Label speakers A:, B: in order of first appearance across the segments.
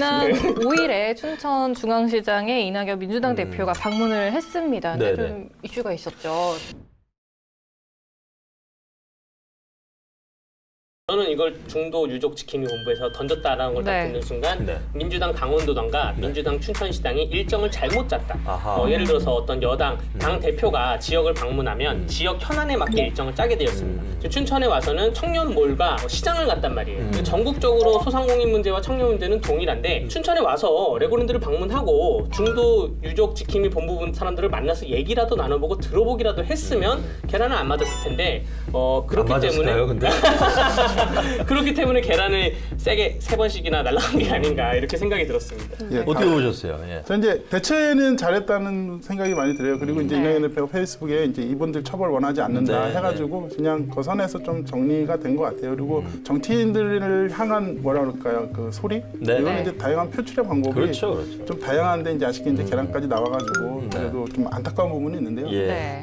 A: 지난 5일에 춘천중앙시장에 이낙연 민주당 대표가 방문을 했습니다. 근데 좀 이슈가 있었죠.
B: 저는 이걸 중도 유족 지킴이 본부에서 던졌다라는 걸 딱 듣는 순간 민주당 강원도당과 민주당 춘천시당이 일정을 잘못 짰다. 예를 들어서 어떤 여당 당 대표가 지역을 방문하면 지역 현안에 맞게 일정을 짜게 되었습니다. 춘천에 와서는 청년몰과 시장을 갔단 말이에요. 전국적으로 소상공인 문제와 청년 문제는 동일한데 춘천에 와서 레고랜드를 방문하고 중도 유족 지킴이 본부 사람들을 만나서 얘기라도 나눠보고 들어보기라도 했으면 계란은 안 맞았을 텐데 그렇기 때문에
C: 근데?
B: 그렇기 때문에 계란을 세게 3번씩이나 날라간 게 아닌가 이렇게 생각이 들었습니다.
C: 예, 어떻게 보셨어요? 예.
D: 저 이제 대체는 잘했다는 생각이 많이 들어요. 그리고 이제 이낙연 대표가 페이스북에 이제 이분들 처벌 원하지 않는다 해가지고 그냥 그 선에서 좀 정리가 된 것 같아요. 그리고 정치인들을 향한 뭐라 그럴까요? 그 소리? 이거는 이제 다양한 표출의 방법이
C: 그렇죠.
D: 좀 다양한데 이제 아쉽게 이제 계란까지 나와가지고 그래도 좀 안타까운 부분이 있는데요.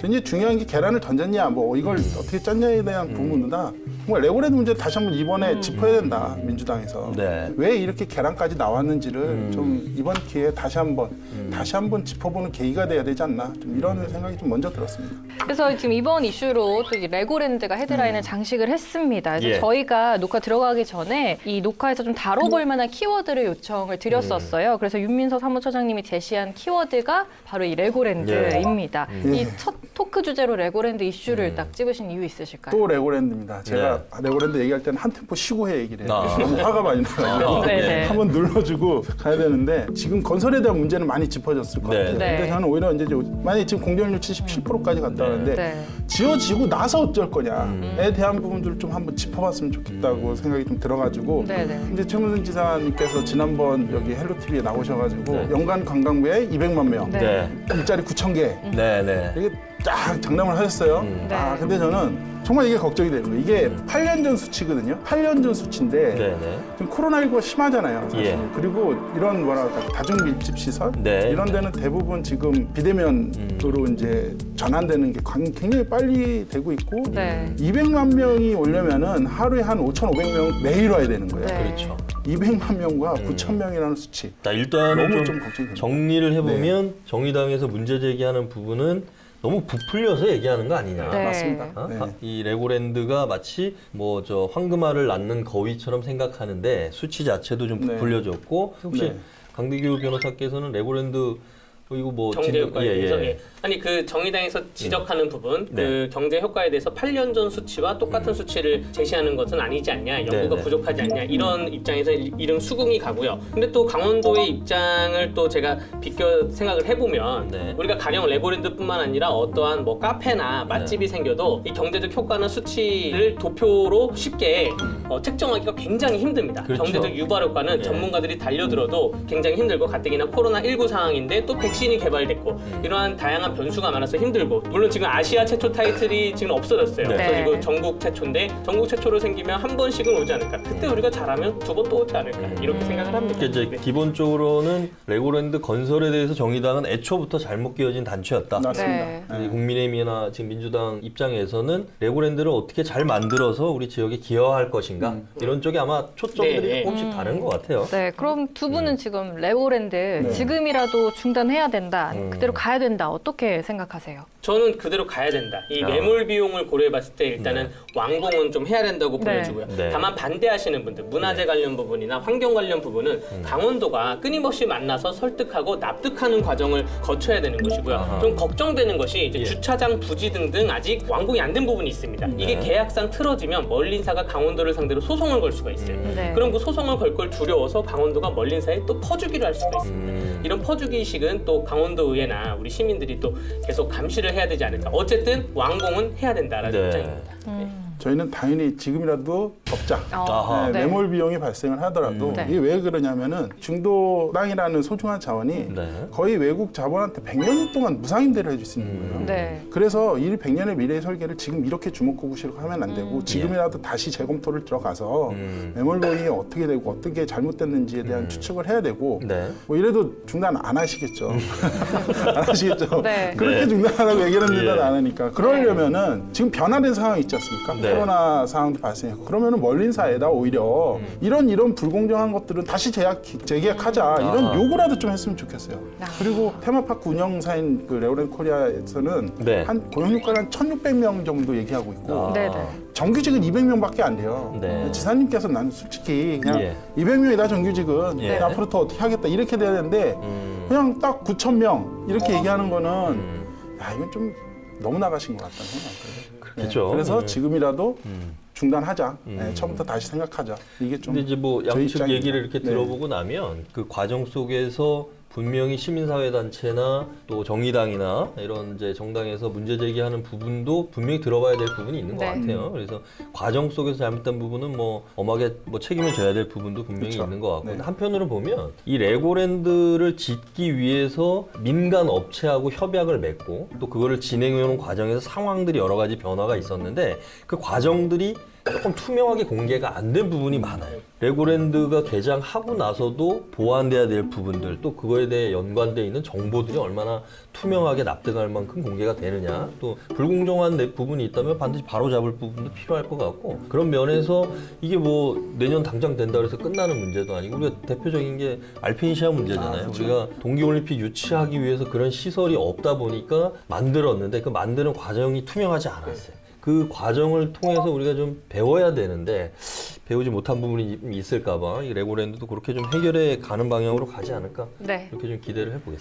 D: 저 이제 중요한 게 계란을 던졌냐, 뭐 이걸 어떻게 짰냐에 대한 부분보다 정말 레고랜드 문제 다시 한번 이번에 짚어야 된다. 민주당에서 왜 이렇게 계란까지 나왔는지를 좀 이번 기회에 다시 한번 짚어보는 계기가 돼야 되지 않나, 좀 이런 생각이 좀 먼저 들었습니다.
A: 그래서 지금 이번 이슈로 또 이 레고랜드가 헤드라인을 장식을 했습니다. 그래서 저희가 녹화 들어가기 전에 이 녹화에서 좀 다뤄볼 만한 키워드를 요청을 드렸었어요. 그래서 윤민서 사무처장님이 제시한 키워드가 바로 이 레고랜드입니다. 이 첫 토크 주제로 레고랜드 이슈를 딱 집으신 이유 있으실까요?
D: 또 레고랜드입니다. 제가 레고랜드 얘기할 때는 한 템포 쉬고 해 얘기를 해요. 너무 화가 많이 나가지고 한번 눌러주고 가야 되는데 지금 건설에 대한 문제는 많이 짚어졌을 것 같아요. 근데 저는 오히려 이제 만약에 지금 공정률 77%까지 갔다는데 지어지고 나서 어쩔 거냐에 대한 부분들을 좀 한번 짚어봤으면 좋겠다고 생각이 좀 들어가지고 이제 최문순 지사님께서 지난번 여기 헬로TV에 나오셔가지고 연간 관광부에 200만 명, 일자리 9,000개 이게 딱 장담을 하셨어요. 근데 저는 정말 이게 걱정이 되는 거예요. 이게 8년 전 수치거든요. 8년 전 수치인데 지금 코로나19가 심하잖아요. 사실. 그리고 이런 뭐랄까 다중 밀집 시설 이런 데는 대부분 지금 비대면으로 이제 전환되는 게 굉장히 빨리 되고 있고 200만 명이 오려면은 하루에 한 5,500명 매일 와야 되는 거예요.
C: 그렇죠.
D: 200만 명과 9,000명이라는 수치.
C: 일단은
D: 너무
C: 좀
D: 걱정이 됩니다.
C: 정리를 해보면 정의당에서 문제 제기하는 부분은 너무 부풀려서 얘기하는 거 아니냐.
D: 맞습니다.
C: 이 레고랜드가 마치 뭐 저 황금알을 낳는 거위처럼 생각하는데 수치 자체도 좀 부풀려졌고 혹시 강대규 변호사께서는 레고랜드 이거 뭐
B: 경제 효과에 대해서 아니 그 정의당에서 지적하는 부분 그 경제 효과에 대해서 8년 전 수치와 똑같은 수치를 제시하는 것은 아니지 않냐, 연구가 부족하지 않냐 이런 입장에서 이름 수긍이 가고요. 근데 또 강원도의 입장을 또 제가 비껴 생각을 해보면 우리가 가령 레고랜드뿐만 아니라 어떠한 뭐 카페나 맛집이 생겨도 이 경제적 효과나 수치를 도표로 쉽게 책정하기가 굉장히 힘듭니다. 경제적 유발 효과는 전문가들이 달려들어도 굉장히 힘들고 가뜩이나 코로나19 상황인데 또 백신이 개발됐고 이러한 다양한 변수가 많아서 힘들고 물론 지금 아시아 최초 타이틀이 지금 없어졌어요. 없어지고 전국 최초인데 전국 최초로 생기면 한 번씩은 오지 않을까. 그때 우리가 잘하면 2번 또 오지 않을까 이렇게 생각을 합니다.
C: 이제 기본적으로는 레고랜드 건설에 대해서 정의당은 애초부터 잘못 끼워진 단추였다.
D: 맞습니다.
C: 국민의힘이나 지금 민주당 입장에서는 레고랜드를 어떻게 잘 만들어서 우리 지역에 기여할 것인가 이런 쪽에 아마 초점들이 조금씩 다른 것 같아요.
A: 그럼 두 분은 지금 레고랜드 지금이라도 중단해야 된다, 그대로 가야 된다, 어떻게 생각하세요?
B: 저는 그대로 가야 된다. 이 매몰 비용을 고려해봤을 때 일단은 완공은 좀 해야 된다고 보여지고요. 다만 반대하시는 분들, 문화재 관련 부분이나 환경 관련 부분은 강원도가 끊임없이 만나서 설득하고 납득하는 과정을 거쳐야 되는 것이고요. 좀 걱정되는 것이 이제 주차장 부지 등등 아직 완공이 안 된 부분이 있습니다. 이게 계약상 틀어지면 멀린사가 강원도를 상대로 소송을 걸 수가 있어요. 그럼 그 소송을 걸 걸 두려워서 강원도가 멀린사에 또 퍼주기를 할 수가 있습니다. 이런 퍼주기식은 또 강원도 의회나 우리 시민들이 또 계속 감시를 해야 되지 않을까. 어쨌든 완공은 해야 된다라는 입장입니다.
D: 저희는 당연히 지금이라도 덮자. 매몰 비용이 발생을 하더라도 이게 왜 그러냐면은 중도 땅이라는 소중한 자원이 거의 외국 자본한테 100년 동안 무상 임대를 해줄 수 있는 거예요. 그래서 이 100년의 미래의 설계를 지금 이렇게 주먹구구식으로 하면 안 되고 지금이라도 다시 재검토를 들어가서 매몰 비용이 어떻게 되고 어떻게 잘못됐는지에 대한 추측을 해야 되고 뭐 이래도 중단 안 하시겠죠. 안 하시겠죠. 그렇게 중단하라고 얘기를 합니다. 안 하니까. 그러려면은 지금 변화된 상황이 있지 않습니까?
C: 네.
D: 코로나 상황도 발생했고 그러면은 멀린사에다 오히려 이런 불공정한 것들은 다시 재계약하자 이런 요구라도 좀 했으면 좋겠어요. 그리고 테마파크 운영사인 그 레고랜드 코리아에서는
C: 네.
D: 한 고용유가를 한 1,600명 정도 얘기하고 있고
A: 네네.
D: 정규직은 200명밖에 안 돼요.
C: 네.
D: 지사님께서 나는 솔직히 그냥
C: 예.
D: 200명이다 정규직은
C: 예.
D: 앞으로 더 어떻게 하겠다 이렇게 돼야 되는데 그냥 딱 9,000명 이렇게 얘기하는 거는 야 이건 좀 너무 나가신 것 같다는 생각이 들어요.
C: 그렇죠.
D: 그래서 지금이라도 중단하자. 처음부터 다시 생각하자. 이게 좀
C: 근데 이제 뭐
D: 저희
C: 양측
D: 입장입니다.
C: 얘기를 이렇게
D: 네.
C: 들어보고 나면 그 과정 속에서 분명히 시민사회단체나 또 정의당이나 이런 이제 정당에서 문제 제기하는 부분도 분명히 들어봐야 될 부분이 있는 것
A: 네.
C: 같아요. 그래서 과정 속에서 잘못된 부분은 뭐 엄하게 뭐 책임을 져야 될 부분도 분명히
D: 그렇죠.
C: 있는 것 같고
D: 네.
C: 한편으로 보면 이 레고랜드를 짓기 위해서 민간 업체하고 협약을 맺고 또 그거를 진행해오는 과정에서 상황들이 여러 가지 변화가 있었는데 그 과정들이 조금 투명하게 공개가 안 된 부분이 많아요. 레고랜드가 개장하고 나서도 보완돼야 될 부분들 또 그거에 대해 연관돼 있는 정보들이 얼마나 투명하게 납득할 만큼 공개가 되느냐 또 불공정한 부분이 있다면 반드시 바로잡을 부분도 필요할 것 같고 그런 면에서 이게 뭐 내년 당장 된다 그래서 끝나는 문제도 아니고 우리가 대표적인 게 알펜시아 문제잖아요.
D: 그렇죠.
C: 우리가 동계올림픽 유치하기 위해서 그런 시설이 없다 보니까 만들었는데 그 만드는 과정이 투명하지 않았어요. 그 과정을 통해서 우리가 좀 배워야 되는데 배우지 못한 부분이 있을까 봐 이 레고랜드도 그렇게 좀 해결해 가는 방향으로 가지 않을까
A: 네.
C: 이렇게 좀 기대를 해보겠습니다.